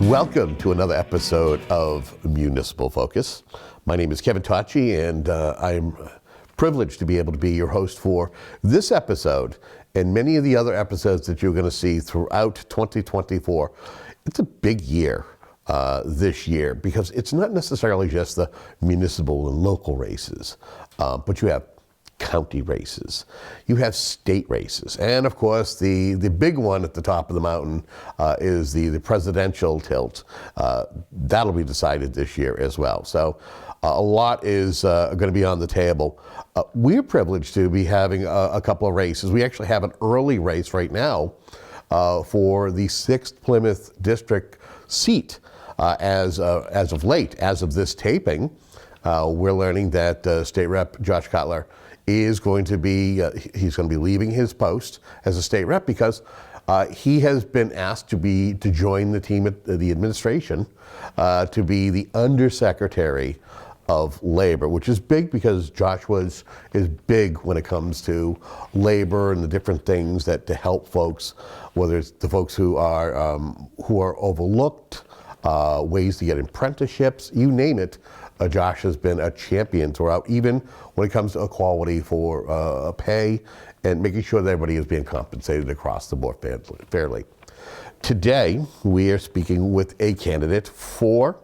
Welcome to another episode of Municipal Focus. My name is Kevin Tocci, and I'm privileged to be able to be your host for this episode and many of the other episodes that you're going to see throughout 2024. It's a big year this year because it's not necessarily just the municipal and local races, but you have county races, you have state races, and of course the big one at the top of the mountain is the presidential tilt. That'll be decided this year as well. So a lot is going to be on the table. We're privileged to be having a couple of races. We actually have an early race right now for the 6th Plymouth District seat. As of late, as of this taping, we're learning that State Rep Josh Cutler is going to be, he's going to be leaving his post as a state rep because he has been asked to join the team at the administration to be the undersecretary of labor, which is big because Josh is big when it comes to labor and the different things that to help folks, whether it's the folks who are overlooked, ways to get apprenticeships, you name it. Josh has been a champion throughout, even when it comes to equality for pay and making sure that everybody is being compensated across the board fairly. Today, we are speaking with a candidate for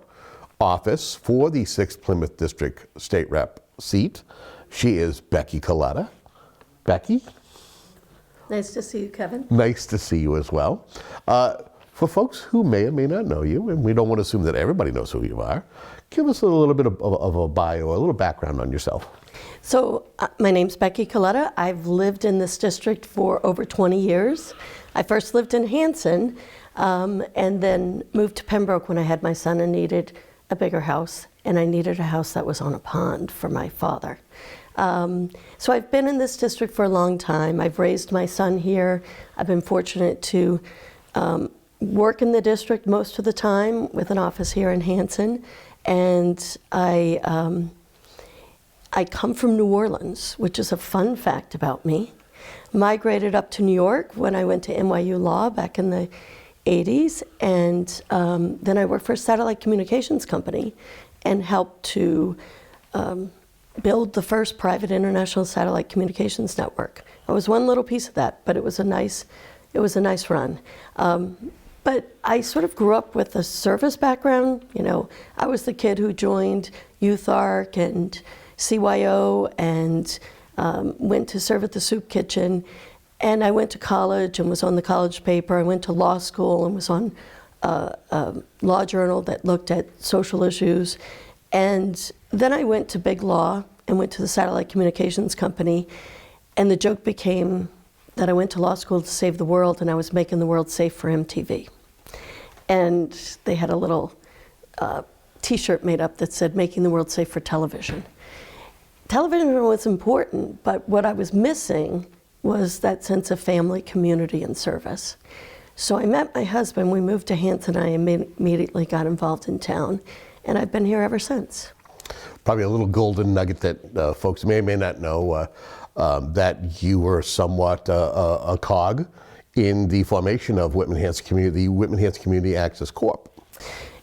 office for the 6th Plymouth District State Rep seat. She is Becky Coletta. Becky? Nice to see you, Kevin. Nice to see you as well. For folks who may or may not know you, and we don't want to assume that everybody knows who you are, give us a little bit of a bio, a little background on yourself. So my name's Becky Coletta. I've lived in this district for over 20 years. I first lived in Hanson and then moved to Pembroke when I had my son and needed a bigger house. And I needed a house that was on a pond for my father. So I've been in this district for a long time. I've raised my son here. I've been fortunate to work in the district most of the time with an office here in Hanson. And I come from New Orleans, which is a fun fact about me. Migrated up to New York when I went to NYU Law back in the 80s. And then I worked for a satellite communications company and helped to build the first private international satellite communications network. I was one little piece of that, but it was a nice run. But I sort of grew up with a service background. You know, I was the kid who joined Youth Arc and CYO and went to serve at the soup kitchen. And I went to college and was on the college paper. I went to law school and was on a law journal that looked at social issues. And then I went to big law and went to the satellite communications company. And the joke became that I went to law school to save the world, and I was making the world safe for MTV. And they had a little t-shirt made up that said, making the world safe for television. Television was important, but what I was missing was that sense of family, community, and service. So I met my husband, we moved to Hanson, I immediately got involved in town, and I've been here ever since. Probably a little golden nugget that folks may or may not know, that you were somewhat a cog in the formation of Whitman-Hanson Community, the Whitman-Hanson Community Access Corp.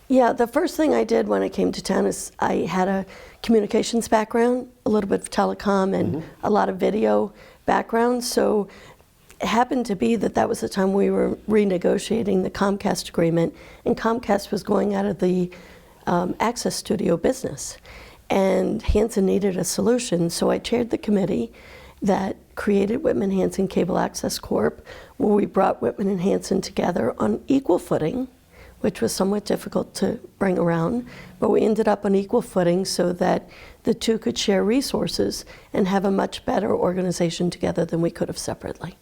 Yeah, the first thing I did when I came to town is I had a communications background, a little bit of telecom and a lot of video background. So it happened to be that was the time we were renegotiating the Comcast agreement, and Comcast was going out of the access studio business. And Hanson needed a solution, so I chaired the committee that created Whitman-Hanson Cable Access Corp, where we brought Whitman and Hanson together on equal footing, which was somewhat difficult to bring around, but we ended up on equal footing so that the two could share resources and have a much better organization together than we could have separately.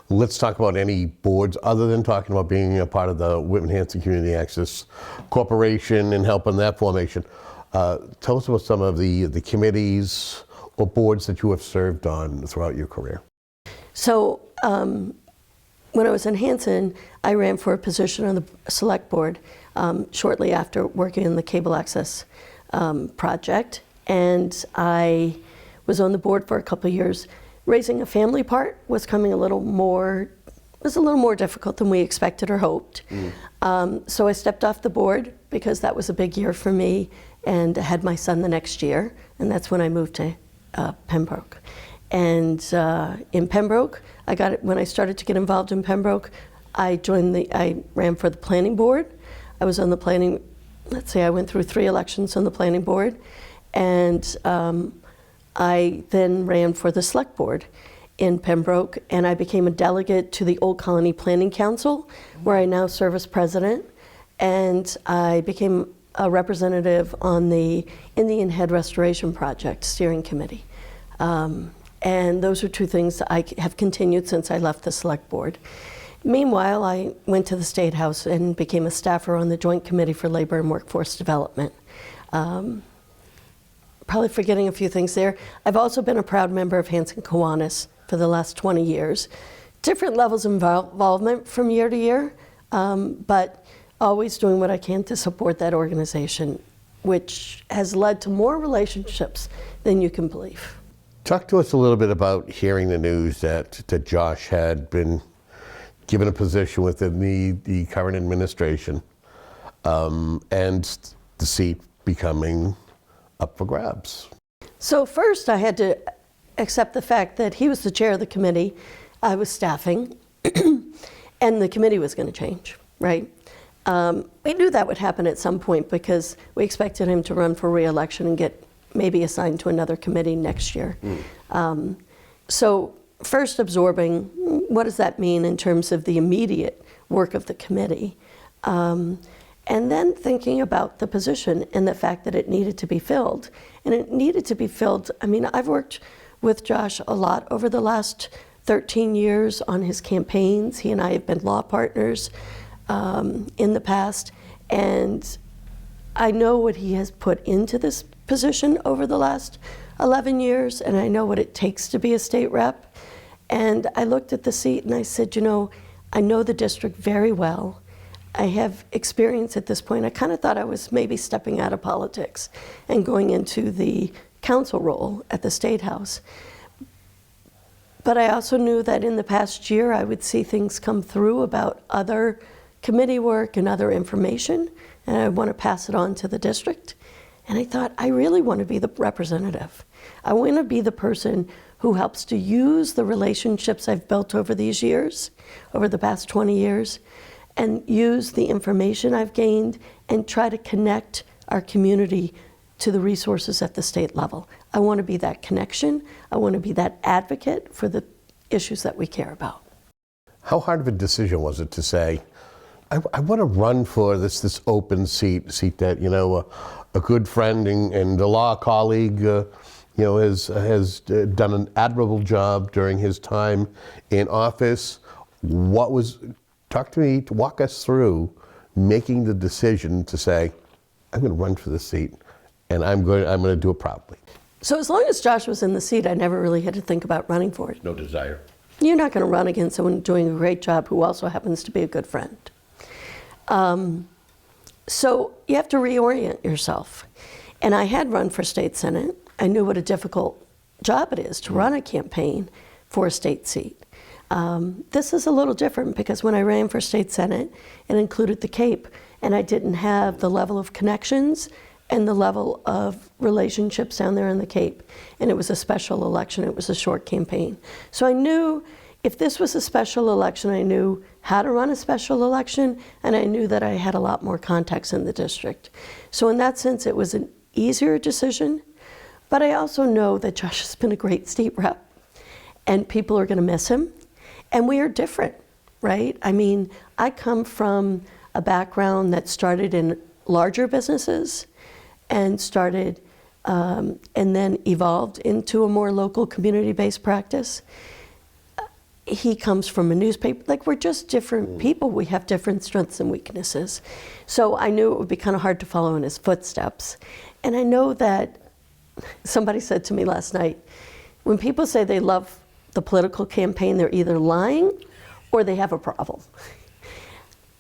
Let's talk about any boards, other than talking about being a part of the Whitman-Hanson Community Access Corporation and helping that formation. Tell us about some of the committees or boards that you have served on throughout your career. So when I was in Hanson, I ran for a position on the select board shortly after working in the cable access project. And I was on the board for a couple of years. Raising a family part was coming a little more was a little more difficult than we expected or hoped. So I stepped off the board because that was a big year for me, and I had my son the next year, and that's when I moved to Pembroke. And in Pembroke, when I started to get involved in Pembroke, I ran for the planning board. I was on the planning, let's say I went through 3 elections on the planning board, and I then ran for the select board in Pembroke, and I became a delegate to the Old Colony Planning Council, where I now serve as president, and I became a representative on the Indian Head Restoration Project Steering Committee. And those are 2 things I have continued since I left the select board. Meanwhile, I went to the State House and became a staffer on the Joint Committee for Labor and Workforce Development. Probably forgetting a few things there. I've also been a proud member of Hanson Kiwanis for the last 20 years. Different levels of involvement from year to year, but always doing what I can to support that organization, which has led to more relationships than you can believe. Talk to us a little bit about hearing the news that Josh had been given a position within the current administration, and the seat becoming up for grabs. So first I had to accept the fact that he was the chair of the committee, I was staffing, and the committee was going to change, right? We knew that would happen at some point because we expected him to run for re-election and get maybe assigned to another committee next year. So first absorbing, what does that mean in terms of the immediate work of the committee? And then thinking about the position and the fact that it needed to be filled. And it needed to be filled, I mean, I've worked with Josh a lot over the last 13 years on his campaigns. He and I have been law partners in the past, and I know what he has put into this position over the last 11 years, and I know what it takes to be a state rep. And I looked at the seat and I said, you know, I know the district very well. I have experience at this point. I kind of thought I was maybe stepping out of politics and going into the council role at the State House. But I also knew that in the past year I would see things come through about other committee work and other information, and I want to pass it on to the district. And I thought, I really want to be the representative. I want to be the person who helps to use the relationships I've built over these years, over the past 20 years, and use the information I've gained and try to connect our community to the resources at the state level. I want to be that connection. I want to be that advocate for the issues that we care about. How hard of a decision was it to say, I want to run for this open seat that, you know, a good friend and a law colleague, you know, has done an admirable job during his time in office. Walk us through making the decision to say, I'm going to run for this seat, and I'm going to do it proudly. So as long as Josh was in the seat, I never really had to think about running for it. No desire. You're not going to run against someone doing a great job who also happens to be a good friend. So you have to reorient yourself. And I had run for state senate. I knew what a difficult job it is to run a campaign for a state seat. This is a little different because when I ran for state senate, it included the Cape, and I didn't have the level of connections and the level of relationships down there in the Cape. And it was a special election, it was a short campaign. So I knew if this was a special election, I knew how to run a special election, and I knew that I had a lot more contacts in the district. So in that sense, it was an easier decision, but I also know that Josh has been a great state rep, and people are gonna miss him, and we are different, right? I mean, I come from a background that started in larger businesses and started and then evolved into a more local community-based practice. He comes from a newspaper. Like, we're just different people. We have different strengths and weaknesses. So I knew it would be kind of hard to follow in his footsteps. And I know that somebody said to me last night, when people say they love the political campaign, they're either lying or they have a problem.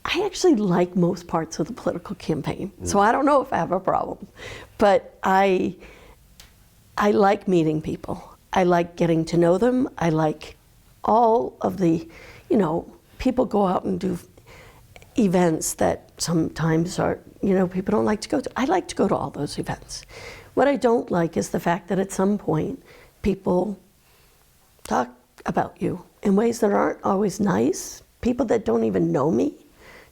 I actually like most parts of the political campaign, so I don't know if I have a problem. But I like meeting people. I like getting to know them. I like all of the, you know, people go out and do events that sometimes are, people don't like to go to. I like to go to all those events. What I don't like is the fact that at some point people talk about you in ways that aren't always nice. People that don't even know me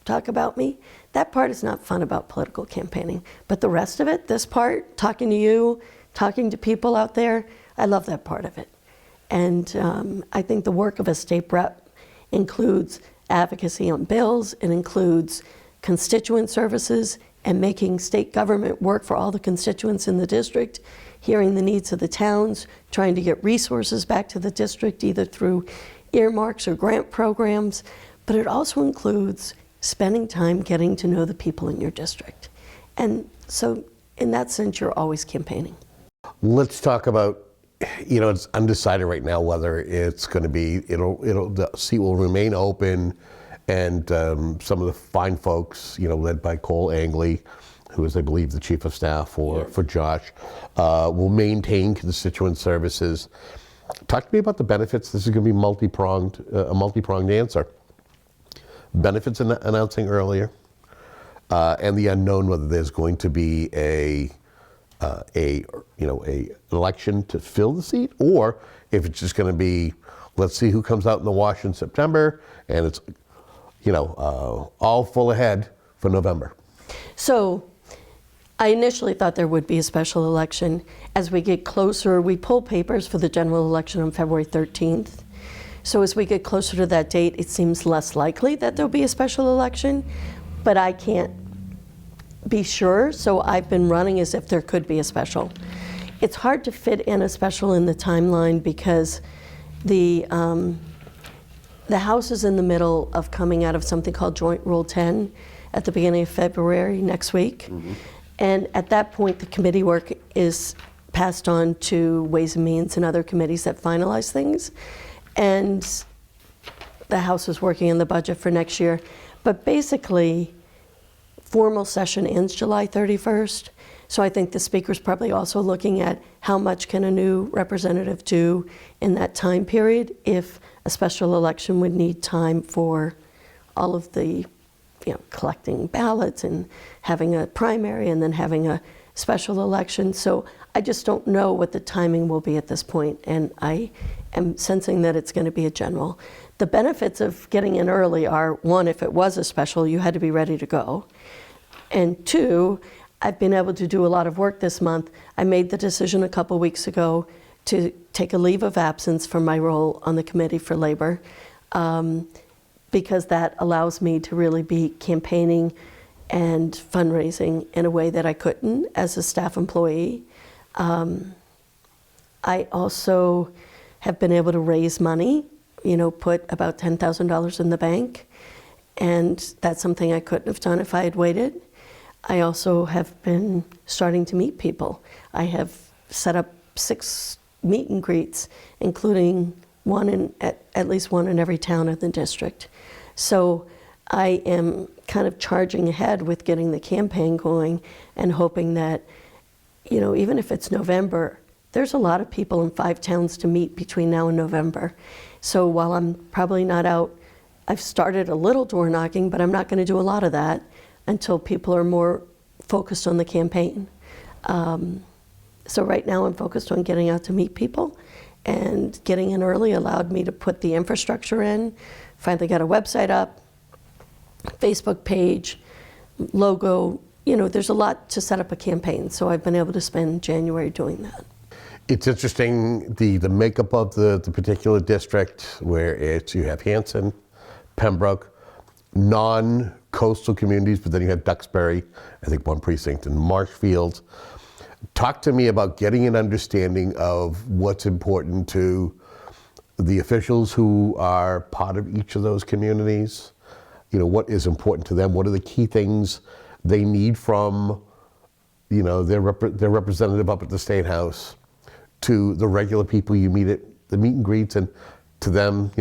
talk about me. That part is not fun about political campaigning. But the rest of it, this part, talking to you, talking to people out there, I love that part of it. And I think the work of a state rep includes advocacy on bills, it includes constituent services and making state government work for all the constituents in the district, hearing the needs of the towns, trying to get resources back to the district either through earmarks or grant programs, but it also includes spending time getting to know the people in your district. And so in that sense, you're always campaigning. Let's talk about, it's undecided right now whether it's going to be, the seat will remain open, and some of the fine folks, led by Cole Angley, who is, I believe, the chief of staff for Josh, will maintain constituent services. Talk to me about the benefits. This is going to be a multi-pronged answer. Benefits announcing earlier, and the unknown whether there's going to be a election to fill the seat, or if it's just going to be, let's see who comes out in the wash in September, and it's all full ahead for November. So I initially thought there would be a special election. As we get closer, we pull papers for the general election on February 13th. So as we get closer to that date, it seems less likely that there'll be a special election, but I can't be sure, so I've been running as if there could be a special. It's hard to fit in a special in the timeline because the House is in the middle of coming out of something called Joint Rule 10 at the beginning of February next week. Mm-hmm. And at that point, the committee work is passed on to Ways and Means and other committees that finalize things. And the House is working on the budget for next year. But basically, formal session ends July 31st. So I think the Speaker's probably also looking at how much can a new representative do in that time period if a special election would need time for all of the, collecting ballots and having a primary and then having a special election. So I just don't know what the timing will be at this point, and I am sensing that it's going to be a general. The benefits of getting in early are, one, if it was a special, you had to be ready to go. And two, I've been able to do a lot of work this month. I made the decision a couple weeks ago to take a leave of absence from my role on the Committee for Labor, because that allows me to really be campaigning and fundraising in a way that I couldn't as a staff employee. I also have been able to raise money, put about $10,000 in the bank, and that's something I couldn't have done if I had waited. I also have been starting to meet people. I have set up 6 meet and greets, including at least one in every town in the district. So I am kind of charging ahead with getting the campaign going and hoping that, even if it's November, there's a lot of people in 5 towns to meet between now and November. So while I'm probably not out, I've started a little door knocking, but I'm not going to do a lot of that until people are more focused on the campaign. So right now I'm focused on getting out to meet people, and getting in early allowed me to put the infrastructure in. Finally got a website up, Facebook page, logo. There's a lot to set up a campaign, so I've been able to spend January doing that. It's interesting, the makeup of the particular district, where you have Hanson, Pembroke, non-coastal communities, but then you have Duxbury, I think one precinct, and Marshfield. Talk to me about getting an understanding of what's important to the officials who are part of each of those communities. What is important to them? What are the key things they need from, their representative up at the State House, to the regular people you meet at the meet and greets, and to them,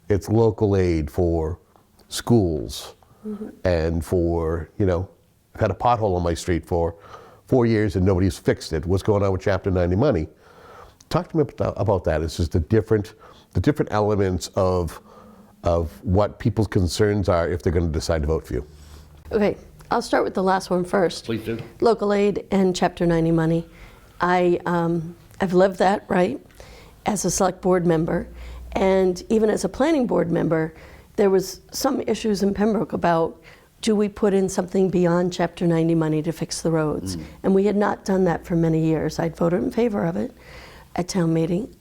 it's local aid for schools, mm-hmm. and for, I've had a pothole on my street for 4 years and nobody's fixed it. What's going on with Chapter 90 money? Talk to me about that. It's just the different elements of of what people's concerns are if they're going to decide to vote for you. Okay, I'll start with the last one first. Please do. Local aid and Chapter 90 money. I've lived that, right, as a select board member. And even as a planning board member, there was some issues in Pembroke about, do we put in something beyond Chapter 90 money to fix the roads? And we had not done that for many years. I'd voted in favor of it at town meeting.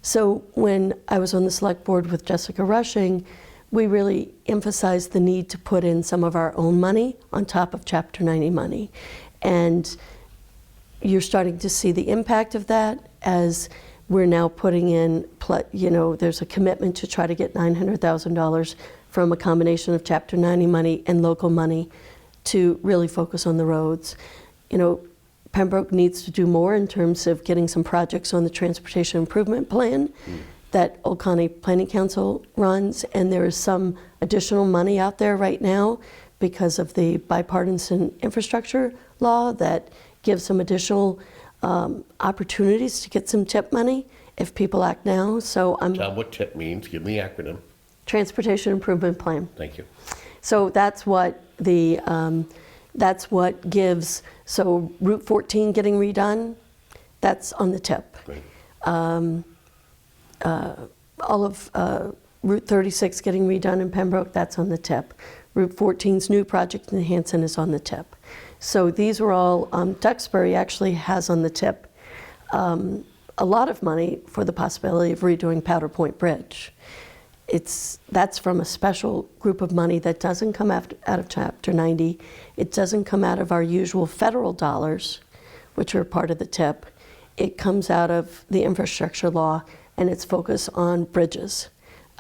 So when I was on the select board with Jessica Rushing, we really emphasized the need to put in some of our own money on top of Chapter 90 money. And you're starting to see the impact of that as we're now putting in, there's a commitment to try to get $900,000 from a combination of Chapter 90 money and local money to really focus on the roads. Pembroke needs to do more in terms of getting some projects on the transportation improvement plan that Old Colony Planning Council runs, and there is some additional money out there right now because of the bipartisan infrastructure law that gives some additional opportunities to get some TIP money if people act now. So Tell what TIP means. Give me the acronym. Transportation Improvement Plan. Thank you. So that's what gives. So Route 14 getting redone, that's on the TIP. Great. All of Route 36 getting redone in Pembroke, that's on the TIP. Route 14's new project in Hanson is on the TIP. So these were all, Duxbury actually has on the TIP a lot of money for the possibility of redoing Powder Point Bridge. That's from a special group of money that doesn't come out of Chapter 90. It doesn't come out of our usual federal dollars, which are part of the TIP. It comes out of the infrastructure law, and it's focused on bridges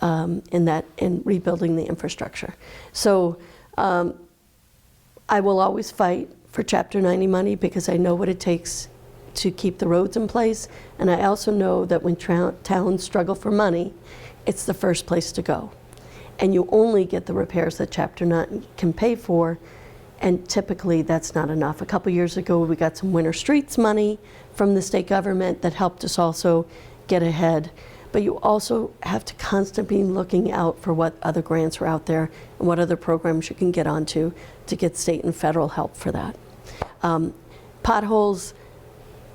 in rebuilding the infrastructure. So I will always fight for Chapter 90 money because I know what it takes to keep the roads in place, and I also know that when towns struggle for money, it's the first place to go. And you only get the repairs that Chapter 90 can pay for, and typically that's not enough. A couple years ago, we got some winter streets money from the state government that helped us also get ahead. But you also have to constantly be looking out for what other grants are out there and what other programs you can get onto to get state and federal help for that. Potholes,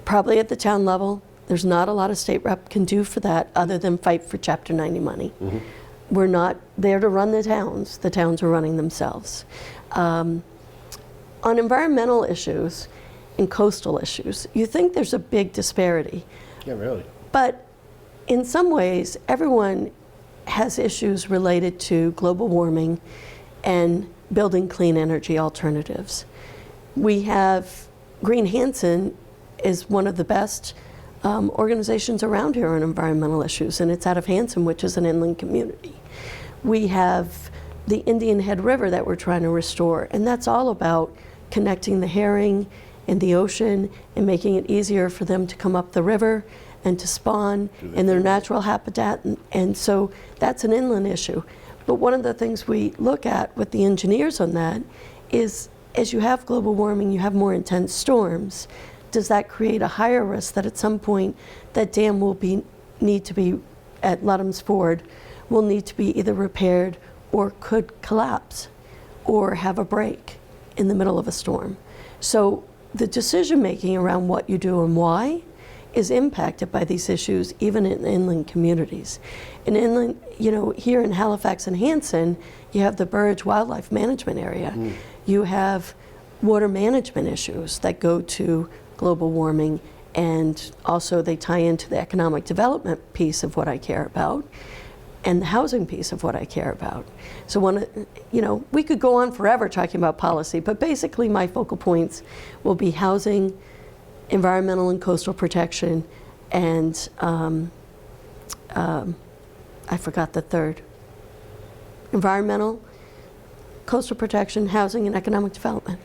probably at the town level. There's not a lot a state rep can do for that other than fight for Chapter 90 money. We're not there to run the towns are running themselves. On environmental issues and coastal issues, you think there's a big disparity. Yeah, really. But in some ways, everyone has issues related to global warming and building clean energy alternatives. We have, Green Hanson is one of the best organizations around here on environmental issues, and it's out of Hanson, which is an inland community. We have the Indian Head River that we're trying to restore, and that's all about connecting the herring and the ocean and making it easier for them to come up the river and to spawn in their natural habitat, and so that's an inland issue. But one of the things we look at with the engineers on that is, as you have global warming, you have more intense storms. Does that create a higher risk that at some point that dam will need to be, at Ludham's Ford, will need to be either repaired or could collapse or have a break in the middle of a storm? So the decision making around what you do and why is impacted by these issues, even in inland communities. In inland, here in Halifax and Hanson, you have the Burridge Wildlife Management Area. You have water management issues that go to global warming, and also they tie into the economic development piece of what I care about and the housing piece of what I care about. So we could go on forever talking about policy, but basically my focal points will be housing, environmental and coastal protection, and I forgot the third. Environmental, coastal protection, housing, and economic development.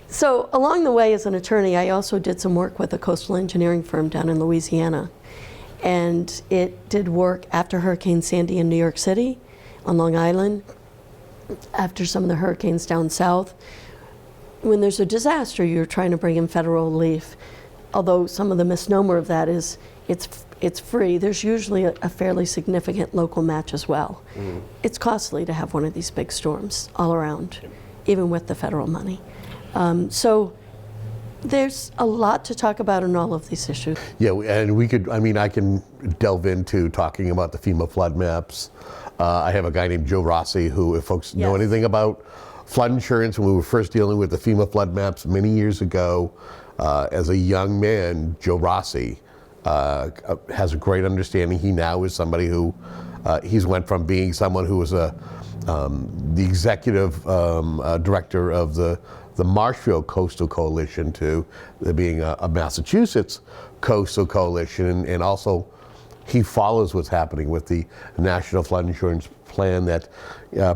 So along the way as an attorney, I also did some work with a coastal engineering firm down in Louisiana. And it did work after Hurricane Sandy in New York City, on Long Island, after some of the hurricanes down south. When there's a disaster, you're trying to bring in federal relief. although some of the misnomer of that is it's free, there's usually a fairly significant local match as well. It's costly to have one of these big storms all around, even with the federal money. So there's a lot to talk about in all of these issues. Yeah, and I can delve into talking about the FEMA flood maps. I have a guy named Joe Rossi who, if folks know anything about flood insurance, when we were first dealing with the FEMA flood maps many years ago, as a young man, Joe Rossi has a great understanding. He now is somebody who, he's went from being someone who was the executive director of the Marshfield Coastal Coalition to being a Massachusetts Coastal Coalition, and also he follows what's happening with the National Flood Insurance Plan, that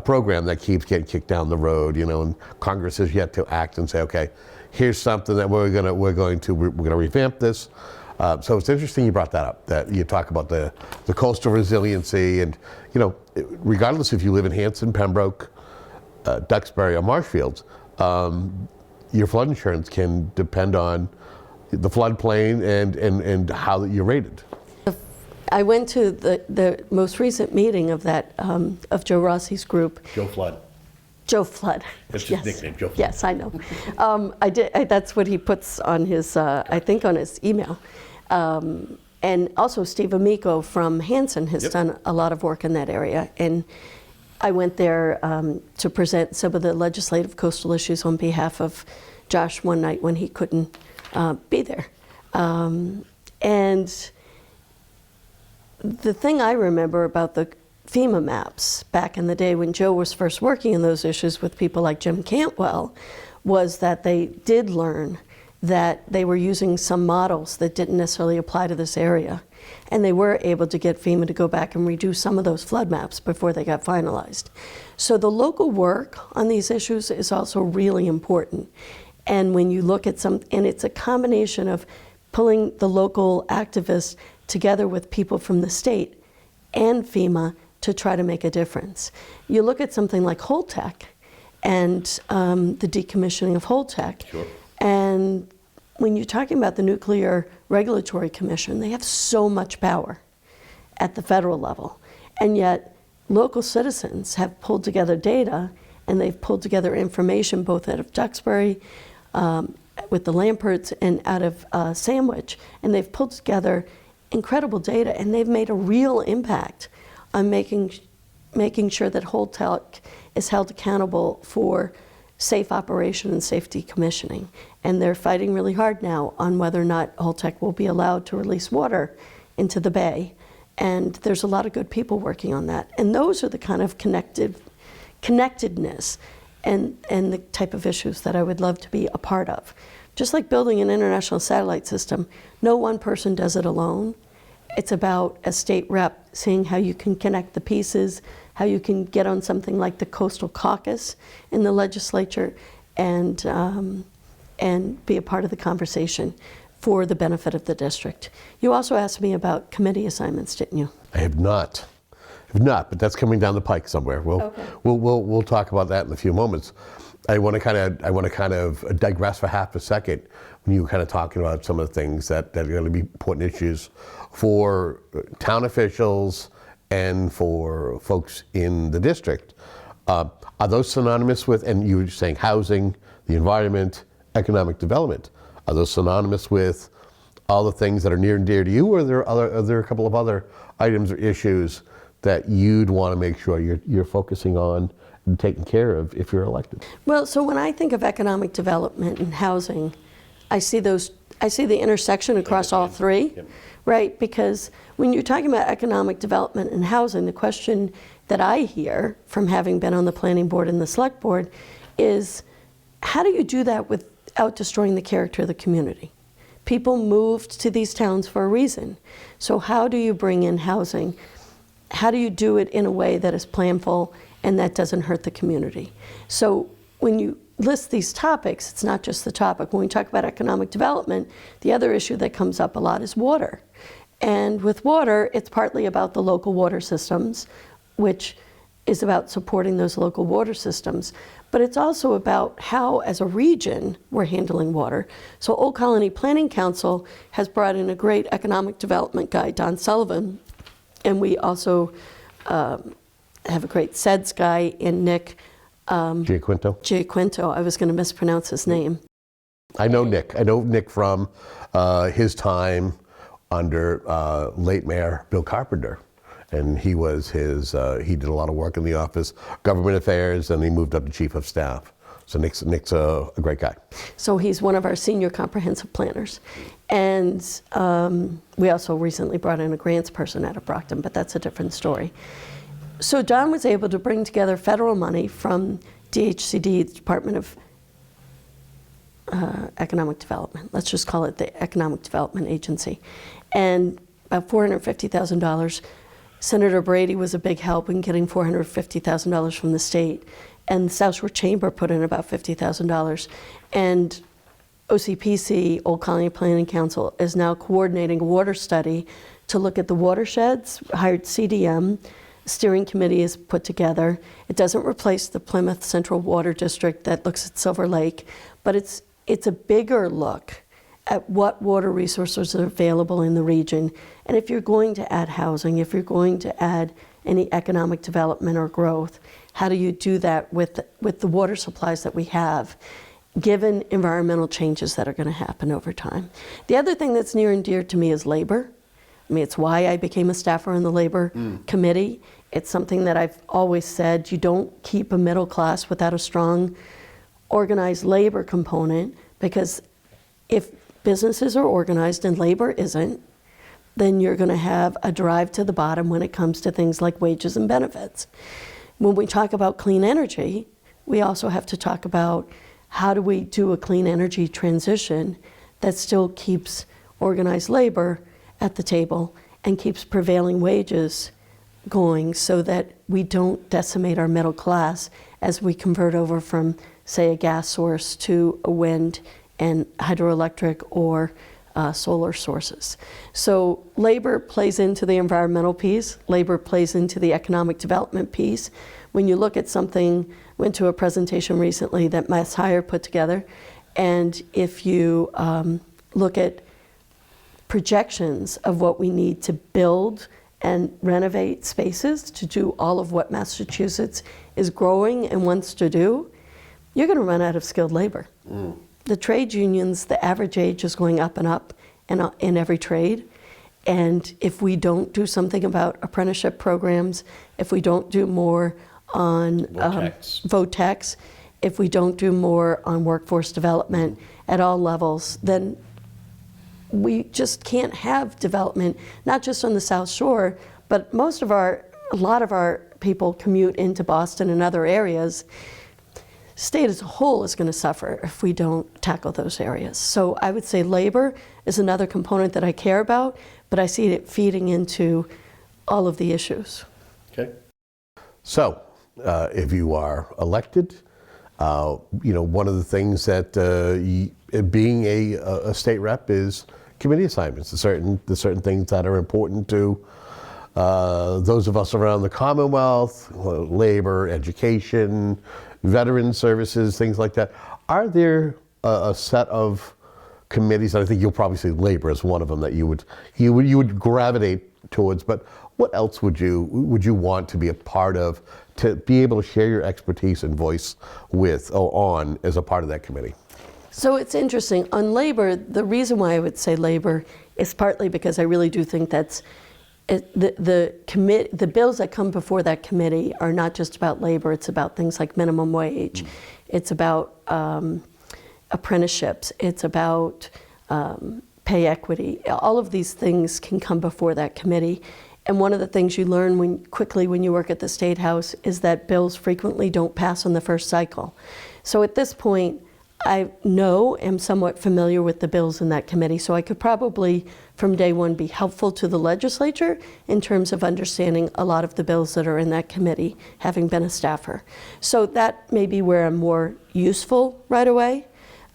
program that keeps getting kicked down the road, and Congress has yet to act and say, okay, here's something that we're gonna revamp this. So it's interesting you brought that up, that you talk about the coastal resiliency, and regardless if you live in Hanson, Pembroke, Duxbury, or Marshfield, your flood insurance can depend on the floodplain and how you're rated. I went to the most recent meeting of that of Joe Rossi's group. Joe Flood. Joe Flood. That's his nickname, Joe Flood. Yes, I know. I did. That's what he puts on his, I think, on his email. And also Steve Amico from Hanson has done a lot of work in that area. And I went there to present some of the legislative coastal issues on behalf of Josh one night when he couldn't be there. And the thing I remember about the FEMA maps back in the day when Joe was first working in those issues with people like Jim Cantwell was that they did learn that they were using some models that didn't necessarily apply to this area. And they were able to get FEMA to go back and redo some of those flood maps before they got finalized. So the local work on these issues is also really important. And when you look at and it's a combination of pulling the local activists together with people from the state and FEMA to try to make a difference. You look at something like Holtec and the decommissioning of Holtec. Sure. And when you're talking about the Nuclear Regulatory Commission, they have so much power at the federal level. And yet local citizens have pulled together data, and they've pulled together information both out of Duxbury, with the Lamperts, and out of Sandwich. And they've pulled together incredible data, and they've made a real impact on making sure that Holtec is held accountable for safe operation and safe decommissioning. And they're fighting really hard now on whether or not Holtec will be allowed to release water into the bay. And there's a lot of good people working on that. And those are the kind of connectedness and the type of issues that I would love to be a part of. Just like building an international satellite system, no one person does it alone. It's about a state rep seeing how you can connect the pieces, how you can get on something like the Coastal Caucus in the legislature and be a part of the conversation for the benefit of the district. You also asked me about committee assignments, didn't you? I have not, but that's coming down the pike somewhere. We'll talk about that in a few moments. I want to kind of digress for half a second when you were kind of talking about some of the things that are going to be important issues for town officials and for folks in the district. Are those synonymous with, and you were saying housing, the environment, economic development, are those synonymous with all the things that are near and dear to you, or are there a couple of other items or issues that you'd want to make sure you're focusing on and taking care of if you're elected? Well, so when I think of economic development and housing, I see the intersection across all three, right? Because when you're talking about economic development and housing, the question that I hear from having been on the planning board and the select board is, how do you do that without destroying the character of the community? People moved to these towns for a reason. So how do you bring in housing? How do you do it in a way that is planful and that doesn't hurt the community? So when you list these topics, it's not just the topic. When we talk about economic development, the other issue that comes up a lot is water. And with water, it's partly about the local water systems, which is about supporting those local water systems, but it's also about how, as a region, we're handling water. So Old Colony Planning Council has brought in a great economic development guy, Don Sullivan, and we also have a great SEDS guy in Nick Giaquinto. I was going to mispronounce his name. I know Nick. I know Nick from his time under late Mayor Bill Carpenter. And he was he did a lot of work in the office, government affairs, and he moved up to chief of staff. So Nick's a great guy. So he's one of our senior comprehensive planners. And we also recently brought in a grants person out of Brockton, but that's a different story. So Don was able to bring together federal money from DHCD, the Department of Economic Development. Let's just call it the Economic Development Agency. And about $450,000. Senator Brady was a big help in getting $450,000 from the state. And the South Shore Chamber put in about $50,000. And OCPC, Old Colony Planning Council, is now coordinating a water study to look at the watersheds, hired CDM, steering committee is put together. It doesn't replace the Plymouth Central Water District that looks at Silver Lake, but it's a bigger look at what water resources are available in the region. And if you're going to add housing, if you're going to add any economic development or growth, how do you do that with the water supplies that we have, given environmental changes that are going to happen over time? The other thing that's near and dear to me is labor. I mean, it's why I became a staffer in the labor committee. It's something that I've always said, you don't keep a middle class without a strong organized labor component, because if businesses are organized and labor isn't, then you're going to have a drive to the bottom when it comes to things like wages and benefits. When we talk about clean energy, we also have to talk about how do we do a clean energy transition that still keeps organized labor at the table and keeps prevailing wages going, so that we don't decimate our middle class as we convert over from, say, a gas source to a wind and hydroelectric or solar sources. So labor plays into the environmental piece, labor plays into the economic development piece. When you look at something, went to a presentation recently that Mass Hire put together, and if you look at projections of what we need to build and renovate spaces to do all of what Massachusetts is growing and wants to do, you're going to run out of skilled labor. The trade unions, the average age is going up and up in every trade. And if we don't do something about apprenticeship programs, if we don't do more on VOTEX, if we don't do more on workforce development at all levels, then we just can't have development, not just on the South Shore, but a lot of our people commute into Boston and other areas. State as a whole is going to suffer if we don't tackle those areas. So I would say labor is another component that I care about, but I see it feeding into all of the issues. Okay. So if you are elected, one of the things that being a state rep is committee assignments. The certain things that are important to those of us around the Commonwealth, labor, education, veteran services, things like that. Are there a set of committees, and I think you'll probably say labor as one of them, that you would gravitate towards, but what else would you want to be a part of, to be able to share your expertise and voice with or on as a part of that committee? So it's interesting. On labor, the reason why I would say labor is partly because I really do think that's the bills that come before that committee are not just about labor. It's about things like minimum wage. It's about apprenticeships. It's about pay equity. All of these things can come before that committee. And one of the things you learn quickly when you work at the State House is that bills frequently don't pass on the first cycle. So at this point, I am somewhat familiar with the bills in that committee, so I could probably, from day one, be helpful to the legislature in terms of understanding a lot of the bills that are in that committee, having been a staffer. So that may be where I'm more useful right away.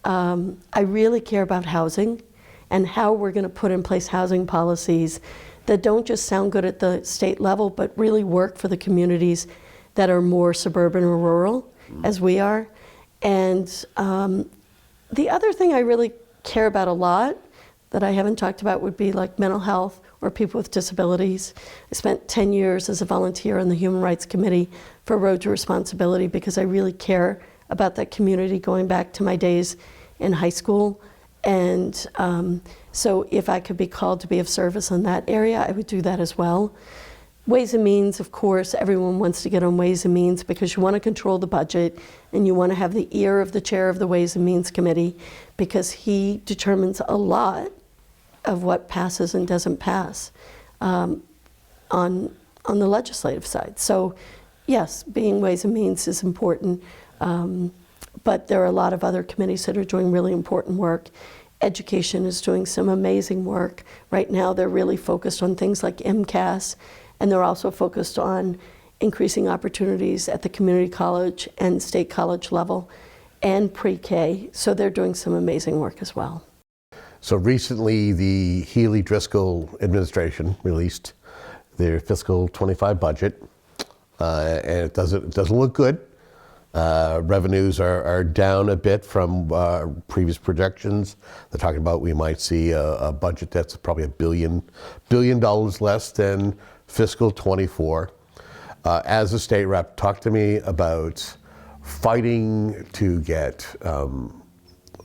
I really care about housing and how we're going to put in place housing policies that don't just sound good at the state level, but really work for the communities that are more suburban or rural, as we are. And the other thing I really care about a lot that I haven't talked about would be like mental health or people with disabilities. I spent 10 years as a volunteer on the Human Rights Committee for Road to Responsibility because I really care about that community going back to my days in high school. And so if I could be called to be of service in that area, I would do that as well. Ways and Means, of course, everyone wants to get on Ways and Means because you want to control the budget and you want to have the ear of the chair of the Ways and Means Committee because he determines a lot of what passes and doesn't pass on the legislative side. So yes, being Ways and Means is important, but there are a lot of other committees that are doing really important work. Education is doing some amazing work. Right now they're really focused on things like MCAS, and they're also focused on increasing opportunities at the community college and state college level and pre-K. So they're doing some amazing work as well. So recently the Healy-Driscoll administration released their fiscal 25 budget, and it doesn't look good. Revenues are down a bit from previous projections. They're talking about we might see a budget that's probably $1 billion less than fiscal 24. As a state rep, talk to me about fighting to get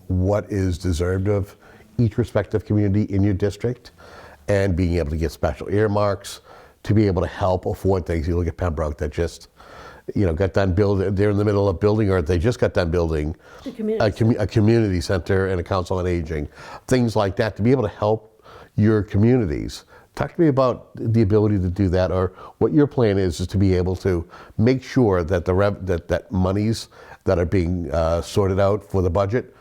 what is deserved of each respective community in your district and being able to get special earmarks to be able to help afford things. You look at Pembroke that just got done building, they're in the middle of building, or they just got done building a community center and a council on aging, things like that, to be able to help your communities. Talk to me about the ability to do that, or what your plan is to be able to make sure that that monies that are being sorted out for the budget,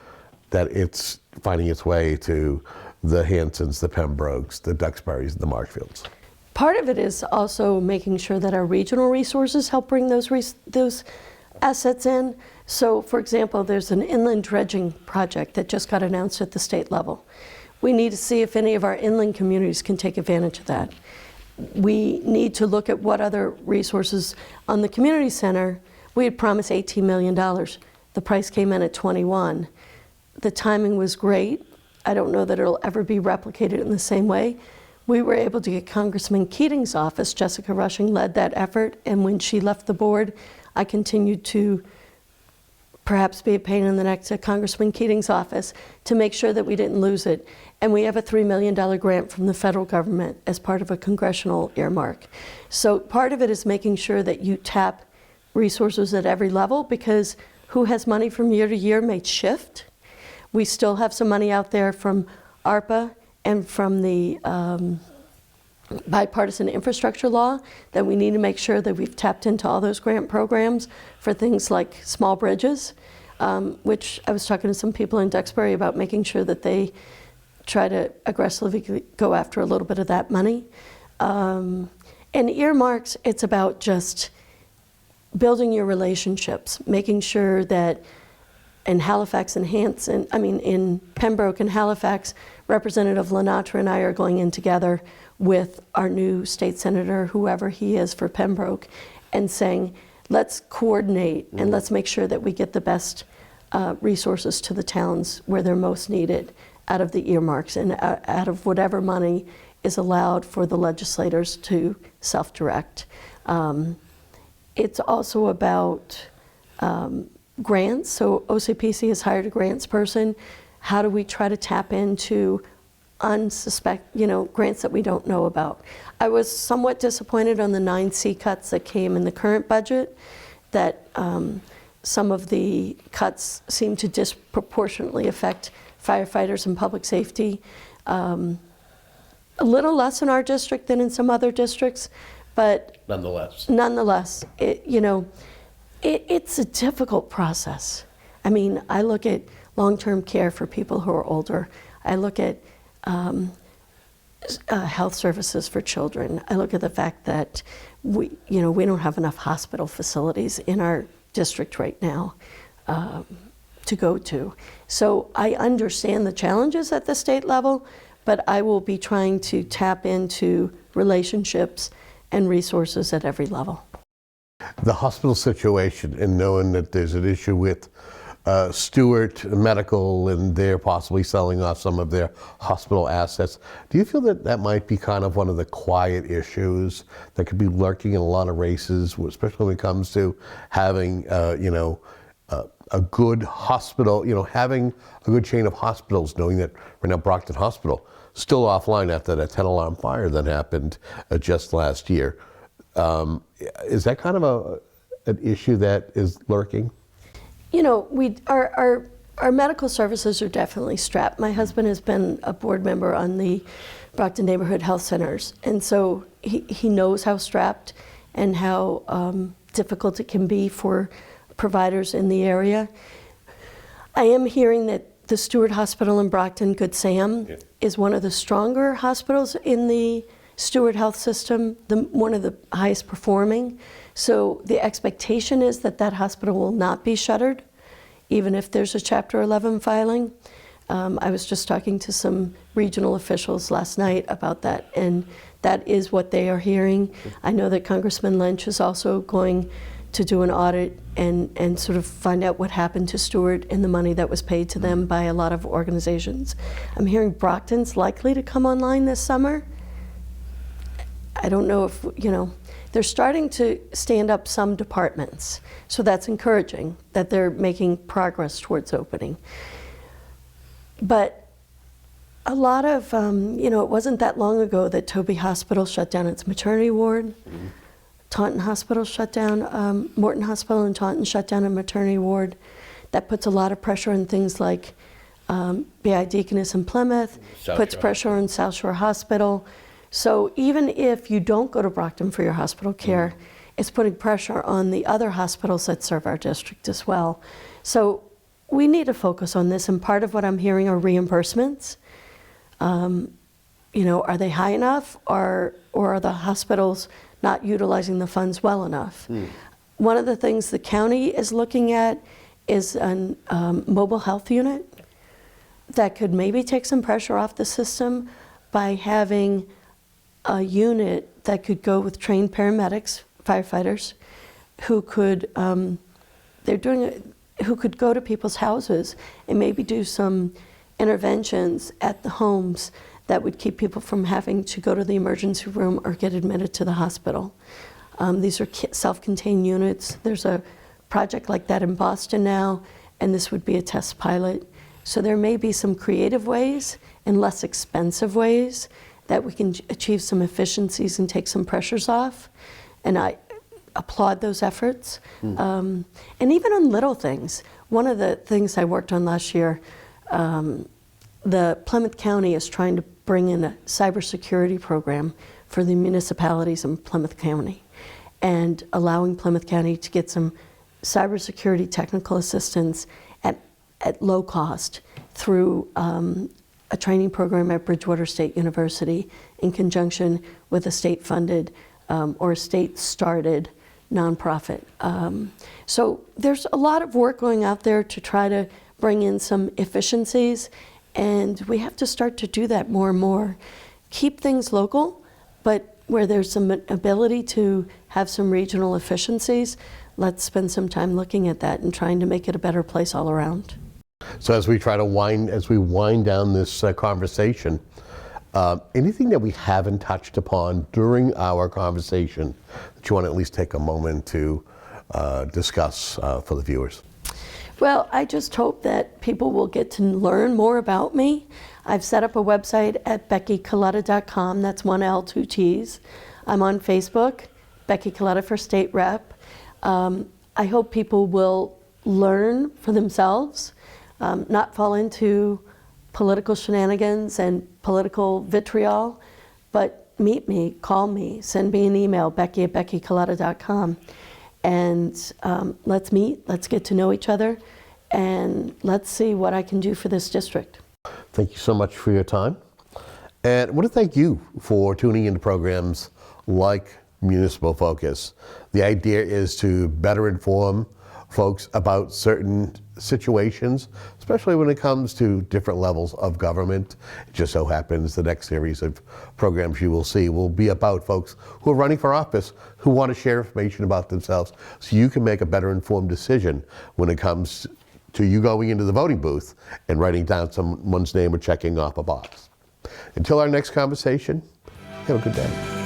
that it's finding its way to the Hansons, the Pembrokes, the Duxburys, the Marshfields. Part of it is also making sure that our regional resources help bring those assets in. So, for example, there's an inland dredging project that just got announced at the state level. We need to see if any of our inland communities can take advantage of that. We need to look at what other resources on the community center. We had promised $18 million. The price came in at 21. The timing was great. I don't know that it'll ever be replicated in the same way. We were able to get Congressman Keating's office. Jessica Rushing led that effort, and when she left the board, I continued to perhaps be a pain in the neck to Congressman Keating's office to make sure that we didn't lose it. And we have a $3 million grant from the federal government as part of a congressional earmark. So part of it is making sure that you tap resources at every level, because who has money from year to year may shift. We still have some money out there from ARPA and from the bipartisan infrastructure law that we need to make sure that we've tapped into all those grant programs for things like small bridges, which I was talking to some people in Duxbury about making sure that they try to aggressively go after a little bit of that money. And earmarks, it's about just building your relationships, making sure that in Halifax and in Pembroke and Halifax, Representative Lenatra and I are going in together with our new state senator, whoever he is for Pembroke, and saying, let's coordinate and let's make sure that we get the best resources to the towns where they're most needed out of the earmarks and out of whatever money is allowed for the legislators to self-direct. It's also about grants. So OCPC has hired a grants person. How do we try to tap into grants that we don't know about? I was somewhat disappointed on the 9C cuts that came in the current budget, that some of the cuts seem to disproportionately affect firefighters and public safety. A little less in our district than in some other districts, but nonetheless, it's a difficult process. I mean, I look at long-term care for people who are older. I look at health services for children. I look at the fact that we don't have enough hospital facilities in our district right now to go to. So I understand the challenges at the state level, but I will be trying to tap into relationships and resources at every level. the hospital situation and knowing that there's an issue with Stewart Medical and they're possibly selling off some of their hospital assets. Do you feel that that might be kind of one of the quiet issues that could be lurking in a lot of races, especially when it comes to having, a good hospital, having a good chain of hospitals, knowing that right now Brockton Hospital still offline after that 10-alarm fire that happened just last year. Is that kind of an issue that is lurking? Our medical services are definitely strapped. My husband has been a board member on the Brockton Neighborhood Health Centers, and so he knows how strapped and how difficult it can be for providers in the area. I am hearing that the Stewart Hospital in Brockton, Good Sam, is one of the stronger hospitals in the Stewart Health System, one of the highest performing. So the expectation is that that hospital will not be shuttered, even if there's a Chapter 11 filing. I was just talking to some regional officials last night about that, and that is what they are hearing. I know that Congressman Lynch is also going to do an audit and sort of find out what happened to Stewart and the money that was paid to them by a lot of organizations. I'm hearing Brockton's likely to come online this summer. I don't know if, they're starting to stand up some departments, so that's encouraging that they're making progress towards opening. But a lot of, it wasn't that long ago that Toby Hospital shut down its maternity ward. Taunton Hospital shut down, Morton Hospital in Taunton shut down a maternity ward. That puts a lot of pressure on things like BI Deaconess in Plymouth, puts pressure on South Shore Hospital. So even if you don't go to Brockton for your hospital care, it's putting pressure on the other hospitals that serve our district as well. So we need to focus on this, and part of what I'm hearing are reimbursements. Are they high enough, or are the hospitals not utilizing the funds well enough? One of the things the county is looking at is a mobile health unit that could maybe take some pressure off the system by having a unit that could go with trained paramedics, firefighters, who could who could go to people's houses and maybe do some interventions at the homes that would keep people from having to go to the emergency room or get admitted to the hospital. These are self-contained units. There's a project like that in Boston now, and this would be a test pilot. So there may be some creative ways and less expensive ways that we can achieve some efficiencies and take some pressures off. And I applaud those efforts. And even on little things. One of the things I worked on last year, the Plymouth County is trying to bring in a cybersecurity program for the municipalities in Plymouth County, and allowing Plymouth County to get some cybersecurity technical assistance at low cost through a training program at Bridgewater State University in conjunction with a state-funded or a state-started nonprofit. So there's a lot of work going out there to try to bring in some efficiencies, and we have to start to do that more and more. Keep things local, but where there's some ability to have some regional efficiencies, let's spend some time looking at that and trying to make it a better place all around. So as we wind down this conversation, anything that we haven't touched upon during our conversation that you want to at least take a moment to discuss for the viewers? Well, I just hope that people will get to learn more about me. I've set up a website at beckycoletta.com. That's 1 L, 2 T's. I'm on Facebook, Becky Coletta for State Rep. I hope people will learn for themselves, not fall into political shenanigans and political vitriol, but meet me, call me, send me an email, becky@beckycoletta.com. And let's meet, let's get to know each other, and let's see what I can do for this district. Thank you so much for your time. And I want to thank you for tuning into programs like Municipal Focus. The idea is to better inform folks about certain situations, especially when it comes to different levels of government. It just so happens the next series of programs you will see will be about folks who are running for office who want to share information about themselves so you can make a better informed decision when it comes to you going into the voting booth and writing down someone's name or checking off a box. Until our next conversation, have a good day.